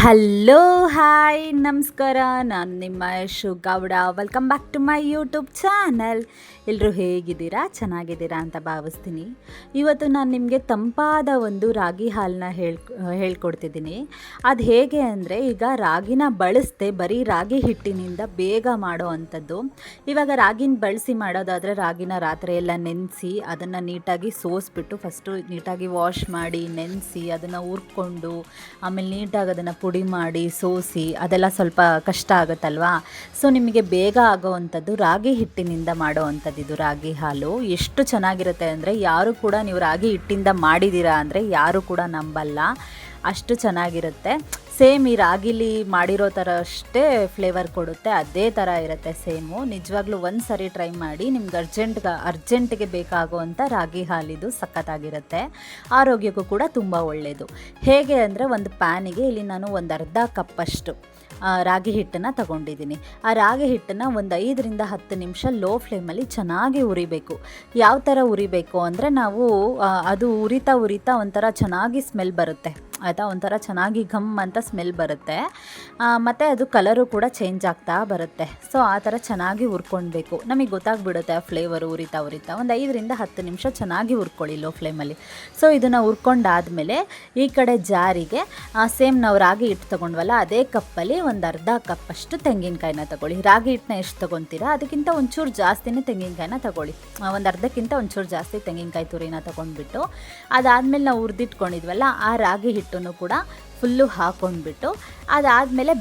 Hello hi ನಮಸ್ಕಾರ. ನಾನು ನಿಮ್ಮ Yashu Gowda. Welcome back to my YouTube channel. ಎಲ್ಲರೂ ಹೇಗಿದ್ದೀರಾ? ಚೆನ್ನಾಗಿದ್ದೀರಾ ಅಂತ ಭಾವಿಸ್ತೀನಿ. ಇವತ್ತು ನಾನು ನಿಮಗೆ ತಂಪಾದ ಒಂದು ರಾಗಿ ಹಾಲನ್ನ ಹೇಳ್ಕೊಡ್ತಿದ್ದೀನಿ. ಅದು ಹೇಗೆ ಅಂದರೆ, ಈಗ ರಾಗಿನ ಬಳಸದೆ ಬರೀ ರಾಗಿ ಹಿಟ್ಟಿನಿಂದ ಬೇಗ ಮಾಡೋ ಅಂಥದ್ದು. ಇವಾಗ ರಾಗಿನ ಬಳಸಿ ಮಾಡೋದಾದರೆ ರಾಗಿನ ರಾತ್ರಿ ಎಲ್ಲ ನೆನೆಸಿ ಅದನ್ನು ನೀಟಾಗಿ ಸೋಸಿಬಿಟ್ಟು ಫಸ್ಟು ನೀಟಾಗಿ ವಾಶ್ ಮಾಡಿ ನೆನೆಸಿ ಅದನ್ನು ಹುರ್ಕೊಂಡು ಆಮೇಲೆ ನೀಟಾಗಿ ಅದನ್ನು ಪುಡಿ ಮಾಡಿ ಸೋಸಿ ಅದೆಲ್ಲ ಸ್ವಲ್ಪ ಕಷ್ಟ ಆಗುತ್ತಲ್ವಾ. ಸೊ ನಿಮಗೆ ಬೇಗ ಆಗೋವಂಥದ್ದು ರಾಗಿ ಹಿಟ್ಟಿನಿಂದ ಮಾಡೋ ಅಂಥದ್ದು ಇದು ರಾಗಿ ಹಾಲು. ಎಷ್ಟು ಚೆನ್ನಾಗಿರುತ್ತೆ ಅಂದರೆ, ಯಾರು ಕೂಡ ನೀವು ರಾಗಿ ಹಿಟ್ಟಿಂದ ಮಾಡಿದ್ದೀರಾ ಅಂದರೆ ಯಾರು ಕೂಡ ನಂಬಲ್ಲ, ಅಷ್ಟು ಚೆನ್ನಾಗಿರುತ್ತೆ. ಸೇಮ್ ಈ ರಾಗಿಲಿ ಮಾಡಿರೋ ಥರ ಅಷ್ಟೇ ಫ್ಲೇವರ್ ಕೊಡುತ್ತೆ, ಅದೇ ಥರ ಇರುತ್ತೆ ಸೇಮು. ನಿಜವಾಗ್ಲೂ ಒಂದು ಸರಿ ಟ್ರೈ ಮಾಡಿ. ನಿಮ್ಗೆ ಅರ್ಜೆಂಟ್ಗೆ ಬೇಕಾಗುವಂಥ ರಾಗಿ ಹಾಲಿದು ಸಖತ್ತಾಗಿರುತ್ತೆ. ಆರೋಗ್ಯಕ್ಕೂ ಕೂಡ ತುಂಬ ಒಳ್ಳೆಯದು. ಹೇಗೆ ಅಂದರೆ, ಒಂದು ಪ್ಯಾನಿಗೆ ಇಲ್ಲಿ ನಾನು ಒಂದು ಅರ್ಧ ಕಪ್ಪಷ್ಟು ರಾಗಿ ಹಿಟ್ಟನ್ನು ತಗೊಂಡಿದ್ದೀನಿ. ಆ ರಾಗಿ ಹಿಟ್ಟನ್ನು ಒಂದು 5ರಿಂದ 10 ನಿಮಿಷ ಲೋ ಫ್ಲೇಮಲ್ಲಿ ಚೆನ್ನಾಗಿ ಉರಿಬೇಕು. ಯಾವ ಥರ ಉರಿಬೇಕು ಅಂದರೆ, ನಾವು ಅದು ಉರಿತಾ ಒಂಥರ ಚೆನ್ನಾಗಿ ಸ್ಮೆಲ್ ಬರುತ್ತೆ ಆಯಿತಾ. ಒಂಥರ ಚೆನ್ನಾಗಿ ಘಮ್ ಅಂತ ಸ್ಮೆಲ್ ಬರುತ್ತೆ, ಮತ್ತು ಅದು ಕಲರು ಕೂಡ ಚೇಂಜ್ ಆಗ್ತಾ ಬರುತ್ತೆ. ಸೊ ಆ ಥರ ಚೆನ್ನಾಗಿ ಹುರ್ಕೊಳ್ಬೇಕು. ನಮಗೆ ಗೊತ್ತಾಗ್ಬಿಡುತ್ತೆ ಆ ಫ್ಲೇವರು ಉರಿತಾ ಒಂದು 5ರಿಂದ 10 ನಿಮಿಷ ಚೆನ್ನಾಗಿ ಹುರ್ಕೊಳ್ಳಿ ಲೋ ಫ್ಲೇಮಲ್ಲಿ. ಸೊ ಇದನ್ನು ಹುರ್ಕೊಂಡಾದಮೇಲೆ ಈ ಕಡೆ ಜಾರಿಗೆ ಸೇಮ್ ನಾವು ರಾಗಿ ಹಿಟ್ಟು ತೊಗೊಂಡ್ವಲ್ಲ ಅದೇ ಕಪ್ಪಲ್ಲಿ ಒಂದು ಅರ್ಧ ಕಪ್ಪಷ್ಟು ತೆಂಗಿನಕಾಯಿನ ತಗೊಳ್ಳಿ. ರಾಗಿ ಹಿಟ್ಟನ್ನ ಎಷ್ಟು ತೊಗೊತೀರಾ ಅದಕ್ಕಿಂತ ಒಂಚೂರು ಜಾಸ್ತಿನೇ ತೆಂಗಿನಕಾಯಿನ ತಗೊಳ್ಳಿ. ಒಂದು ಅರ್ಧಕ್ಕಿಂತ ಒಂಚೂರು ಜಾಸ್ತಿ ತೆಂಗಿನಕಾಯಿ ತುರಿನ ತೊಗೊಂಡ್ಬಿಟ್ಟು ಅದಾದಮೇಲೆ ನಾವು ಹುರಿದಿಟ್ಕೊಂಡಿದ್ವಲ್ಲ ಆ ರಾಗಿ ಹಿಟ್ಟನ್ನು ಕೂಡ ಫುಲ್ಲು ಹಾಕ್ಕೊಂಡ್ಬಿಟ್ಟು ಅದಾದಮೇಲೆ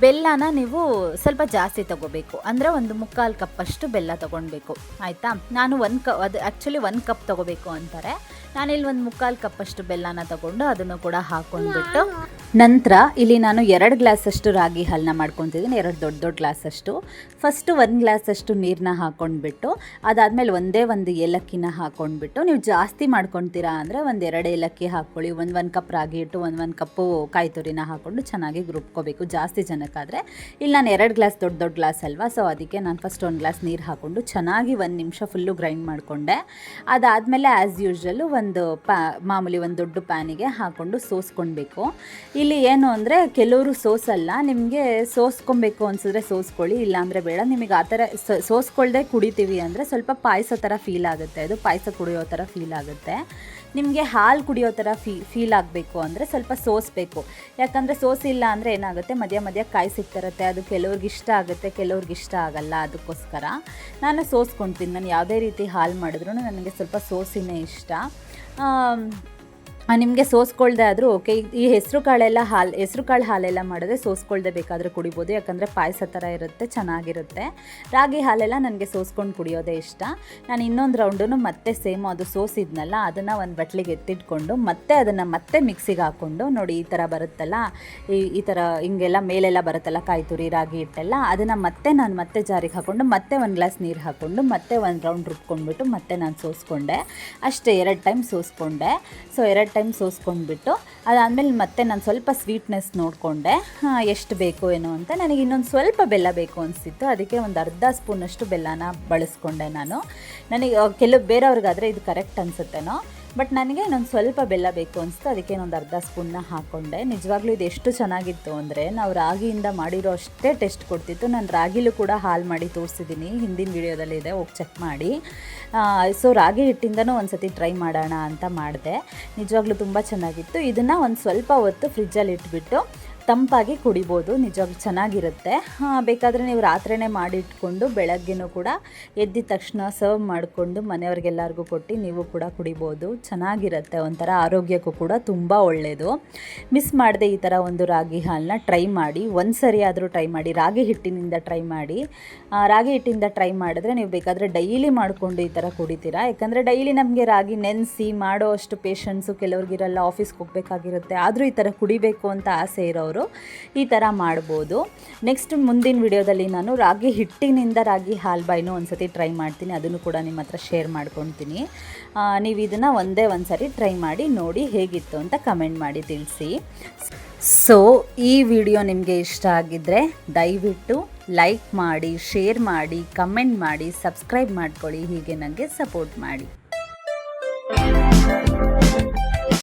ಬೆಲ್ಲನ ನೀವು ಸ್ವಲ್ಪ ಜಾಸ್ತಿ ತೊಗೋಬೇಕು. ಅಂದರೆ ಒಂದು 3/4 ಕಪ್ಪಷ್ಟು ಬೆಲ್ಲ ತೊಗೊಳ್ಬೇಕು ಆಯಿತಾ. ನಾನು ಅದು ಆ್ಯಕ್ಚುಲಿ 1 ಕಪ್ ತೊಗೋಬೇಕು ಅಂತಾರೆ. ನಾನಿಲ್ಲಿ ಒಂದು 3/4 ಕಪ್ಪಷ್ಟು ಬೆಲ್ಲನ ತೊಗೊಂಡು ಅದನ್ನು ಕೂಡ ಹಾಕ್ಕೊಂಡ್ಬಿಟ್ಟು ನಂತರ ಇಲ್ಲಿ ನಾನು 2 ಗ್ಲಾಸಷ್ಟು ರಾಗಿ ಹಾಲನ್ನ ಮಾಡ್ಕೊತಿದ್ದೀನಿ. 2 ದೊಡ್ಡ ಗ್ಲಾಸಷ್ಟು. ಫಸ್ಟು 1 ಗ್ಲಾಸಷ್ಟು ನೀರನ್ನ ಹಾಕ್ಕೊಂಡ್ಬಿಟ್ಟು ಅದಾದಮೇಲೆ ಒಂದು ಏಲಕ್ಕಿನ ಹಾಕ್ಕೊಂಡ್ಬಿಟ್ಟು, ನೀವು ಜಾಸ್ತಿ ಮಾಡ್ಕೊತೀರಾ ಅಂದರೆ 2 ಏಲಕ್ಕಿ ಹಾಕ್ಕೊಳ್ಳಿ. ಒಂದು ಕಪ್ ರಾಗಿ ಹಿಟ್ಟು 1 ಕಪ್ಪು ಕಾಯಿ ತುರಿನ ಹಾಕ್ಕೊಂಡು ಚೆನ್ನಾಗಿ ರುಬ್ಕೋಬೇಕು ಜಾಸ್ತಿ ಜನಕ್ಕಾದರೆ. ಇಲ್ಲಿ ನಾನು 2 ಗ್ಲಾಸ್ ದೊಡ್ಡ ಗ್ಲಾಸ್ ಅಲ್ವಾ, ಸೊ ಅದಕ್ಕೆ ನಾನು ಫಸ್ಟ್ 1 ಗ್ಲಾಸ್ ನೀರು ಹಾಕ್ಕೊಂಡು ಚೆನ್ನಾಗಿ 1 ನಿಮಿಷ ಫುಲ್ಲು ಗ್ರೈಂಡ್ ಮಾಡಿಕೊಂಡೆ. ಅದಾದಮೇಲೆ ಆ್ಯಸ್ ಯೂಶ್ವಲ್ಲು ಮಾಮೂಲಿ ಒಂದು ದೊಡ್ಡ ಪ್ಯಾನಿಗೆ ಹಾಕ್ಕೊಂಡು ಸೋಸ್ಕೊಳ್ಬೇಕು. ಇಲ್ಲಿ ಏನು ಅಂದರೆ, ಕೆಲವರು ಸೋಸಲ್ಲ, ನಿಮಗೆ ಸೋಸ್ಕೊಬೇಕು ಅನಿಸಿದ್ರೆ ಸೋಸ್ಕೊಳ್ಳಿ, ಇಲ್ಲಾಂದರೆ ಬೇಡ. ನಿಮಗೆ ಆ ಥರ ಸೋಸ್ಕೊಳ್ದೆ ಕುಡಿತೀವಿ ಅಂದರೆ ಸ್ವಲ್ಪ ಪಾಯಸ ಥರ ಫೀಲ್ ಆಗುತ್ತೆ, ಅದು ಪಾಯಸ ಕುಡಿಯೋ ಥರ ಫೀಲ್ ಆಗುತ್ತೆ. ನಿಮಗೆ ಹಾಲು ಕುಡಿಯೋ ಥರ ಫೀಲ್ ಆಗಬೇಕು ಅಂದರೆ ಸ್ವಲ್ಪ ಸೋಸಬೇಕು. ಯಾಕಂದರೆ ಸೋಸಿಲ್ಲ ಅಂದರೆ ಏನಾಗುತ್ತೆ, ಮಧ್ಯ ಕಾಯಿ ಸಿಗ್ತಿರುತ್ತೆ, ಅದು ಕೆಲವ್ರಿಗೆ ಇಷ್ಟ ಆಗುತ್ತೆ, ಕೆಲವ್ರಿಗೆ ಇಷ್ಟ ಆಗಲ್ಲ. ಅದಕ್ಕೋಸ್ಕರ ನಾನು ಸೋಸ್ಕೊಳ್ತೀನಿ. ನಾನು ಯಾವುದೇ ರೀತಿ ಹಾಲು ಮಾಡಿದ್ರೂ ನನಗೆ ಸ್ವಲ್ಪ ಸೋಸಿನೇ ಇಷ್ಟ. ನಿಮಗೆ ಸೋಸ್ಕೊಳ್ದೆ ಆದರೂ ಓಕೆ. ಈ ಹೆಸರು ಕಾಳು ಹಾಲೆಲ್ಲ ಮಾಡಿದ್ರೆ ಸೋಸ್ಕೊಳ್ದೆ ಬೇಕಾದರೆ ಕುಡಿಬೋದು, ಯಾಕಂದರೆ ಪಾಯಸ ಥರ ಇರುತ್ತೆ, ಚೆನ್ನಾಗಿರುತ್ತೆ. ರಾಗಿ ಹಾಲೆಲ್ಲ ನನಗೆ ಸೋಸ್ಕೊಂಡು ಕುಡಿಯೋದೇ ಇಷ್ಟ. ನಾನು ಇನ್ನೊಂದು ರೌಂಡು ಮತ್ತೆ ಸೇಮ್ ಅದು ಸೋಸಿದ್ನಲ್ಲ ಅದನ್ನು ಒಂದು ಬಟ್ಲಿಗೆ ಎತ್ತಿಟ್ಕೊಂಡು ಮತ್ತೆ ಮಿಕ್ಸಿಗೆ ಹಾಕ್ಕೊಂಡು, ನೋಡಿ ಈ ಥರ ಬರುತ್ತಲ್ಲ, ಈ ಥರ ಹಿಂಗೆಲ್ಲ ಮೇಲೆಲ್ಲ ಬರುತ್ತಲ್ಲ ಕಾಯಿ ತುರಿ ರಾಗಿ ಹಿಟ್ಟೆಲ್ಲ, ಅದನ್ನು ಮತ್ತೆ ಜಾರಿಗೆ ಹಾಕ್ಕೊಂಡು ಮತ್ತೆ 1 ಗ್ಲಾಸ್ ನೀರು ಹಾಕ್ಕೊಂಡು ಮತ್ತೆ 1 ರೌಂಡ್ ರುಬ್ಕೊಂಡ್ಬಿಟ್ಟು ಮತ್ತೆ ನಾನು ಸೋಸ್ಕೊಂಡೆ. ಅಷ್ಟೇ 2 ಟೈಮ್ ಸೋಸ್ಕೊಂಡೆ. ಸೊ 2 ಟೈಮ್ ಸೋಸ್ಕೊಂಡ್ಬಿಟ್ಟು ಅದಾದಮೇಲೆ ಮತ್ತೆ ನಾನು ಸ್ವಲ್ಪ ಸ್ವೀಟ್ನೆಸ್ ನೋಡಿಕೊಂಡೆ ಎಷ್ಟು ಬೇಕು ಏನೋ ಅಂತ. ನನಗೆ ಇನ್ನೊಂದು ಸ್ವಲ್ಪ ಬೆಲ್ಲ ಬೇಕು ಅನಿಸ್ತಿತ್ತು, ಅದಕ್ಕೆ ಒಂದು ಅರ್ಧ ಸ್ಪೂನಷ್ಟು ಬೆಲ್ಲನ ಬಳಸ್ಕೊಂಡೆ ನಾನು. ನನಗೆ ಬೇರೆಯವ್ರಿಗಾದರೆ ಇದು ಕರೆಕ್ಟ್ ಅನಿಸುತ್ತೇನೋ, ಬಟ್ ನನಗೆ ಇನ್ನೊಂದು ಸ್ವಲ್ಪ ಬೆಲ್ಲ ಬೇಕು ಅನಿಸ್ತು, ಅದಕ್ಕೆ ಒಂದು ಅರ್ಧ ಸ್ಪೂನ್ನ ಹಾಕ್ಕೊಂಡೆ. ನಿಜವಾಗ್ಲೂ ಇದು ಎಷ್ಟು ಚೆನ್ನಾಗಿತ್ತು ಅಂದರೆ, ನಾವು ರಾಗಿಯಿಂದ ಮಾಡಿರೋ ಅಷ್ಟೇ ಟೇಸ್ಟ್ ಕೊಡ್ತಿತ್ತು. ನಾನು ರಾಗಿಲೂ ಕೂಡ ಹಾಲು ಮಾಡಿ ತೋರಿಸಿದ್ದೀನಿ, ಹಿಂದಿನ ವಿಡಿಯೋದಲ್ಲಿ ಇದೆ, ಹೋಗಿ ಚೆಕ್ ಮಾಡಿ. ಸೊ ರಾಗಿ ಹಿಟ್ಟಿಂದನೂ ಒಂದು ಸತಿ ಟ್ರೈ ಮಾಡೋಣ ಅಂತ ಮಾಡಿದೆ. ನಿಜವಾಗ್ಲೂ ತುಂಬ ಚೆನ್ನಾಗಿತ್ತು. ಇದನ್ನು ಒಂದು ಸ್ವಲ್ಪ ಹೊತ್ತು ಫ್ರಿಜ್ಜಲ್ಲಿ ಇಟ್ಬಿಟ್ಟು ತಂಪಾಗಿ ಕುಡಿಬೋದು, ನಿಜವಾಗ್ಲೂ ಚೆನ್ನಾಗಿರುತ್ತೆ. ಬೇಕಾದರೆ ನೀವು ರಾತ್ರಿನೇ ಮಾಡಿಟ್ಕೊಂಡು ಬೆಳಗ್ಗೆನೂ ಕೂಡ ಎದ್ದಿದ ತಕ್ಷಣ ಸರ್ವ್ ಮಾಡಿಕೊಂಡು ಮನೆಯವ್ರಿಗೆಲ್ಲರಿಗೂ ಕೊಟ್ಟು ನೀವು ಕೂಡ ಕುಡಿಬೋದು, ಚೆನ್ನಾಗಿರುತ್ತೆ. ಒಂಥರ ಆರೋಗ್ಯಕ್ಕೂ ಕೂಡ ತುಂಬ ಒಳ್ಳೆಯದು. ಮಿಸ್ ಮಾಡದೆ ಈ ಥರ ಒಂದು ರಾಗಿ ಹಾಲನ್ನ ಟ್ರೈ ಮಾಡಿ, ಒಂದು ಸರಿ ಆದರೂ ಟ್ರೈ ಮಾಡಿ. ರಾಗಿ ಹಿಟ್ಟಿನಿಂದ ಟ್ರೈ ಮಾಡಿ. ರಾಗಿ ಹಿಟ್ಟಿಂದ ಟ್ರೈ ಮಾಡಿದ್ರೆ ನೀವು ಬೇಕಾದರೆ ಡೈಲಿ ಮಾಡಿಕೊಂಡು ಈ ಥರ ಕುಡಿತೀರಾ. ಯಾಕಂದರೆ ಡೈಲಿ ನಮಗೆ ರಾಗಿ ನೆನೆಸಿ ಮಾಡೋ ಅಷ್ಟು ಪೇಷನ್ಸು ಕೆಲವ್ರಿಗಿರಲ್ಲ, ಆಫೀಸ್ಗೆ ಹೋಗಬೇಕಾಗಿರುತ್ತೆ. ಆದರೂ ಈ ಥರ ಕುಡಿಬೇಕು ಅಂತ ಆಸೆ ಇರೋರು ಈ ಥರ ಮಾಡ್ಬೋದು. ನೆಕ್ಸ್ಟ್ ಮುಂದಿನ ವಿಡಿಯೋದಲ್ಲಿ ನಾನು ರಾಗಿ ಹಿಟ್ಟಿನಿಂದ ರಾಗಿ ಹಾಲ್ಬಾಯಿನೂ ಒಂದು ಸತಿ ಟ್ರೈ ಮಾಡ್ತೀನಿ, ಅದನ್ನು ಕೂಡ ನಿಮ್ಮ ಹತ್ರ ಶೇರ್ ಮಾಡ್ಕೊತೀನಿ. ನೀವು ಇದನ್ನು ಒಂದೇ ಒಂದು ಸರಿ ಟ್ರೈ ಮಾಡಿ ನೋಡಿ ಹೇಗಿತ್ತು ಅಂತ ಕಮೆಂಟ್ ಮಾಡಿ ತಿಳಿಸಿ. ಸೊ ಈ ವಿಡಿಯೋ ನಿಮಗೆ ಇಷ್ಟ ಆಗಿದ್ದರೆ ದಯವಿಟ್ಟು ಲೈಕ್ ಮಾಡಿ, ಶೇರ್ ಮಾಡಿ, ಕಮೆಂಟ್ ಮಾಡಿ, ಸಬ್ಸ್ಕ್ರೈಬ್ ಮಾಡ್ಕೊಳ್ಳಿ. ಹೀಗೆ ನನಗೆ ಸಪೋರ್ಟ್ ಮಾಡಿ.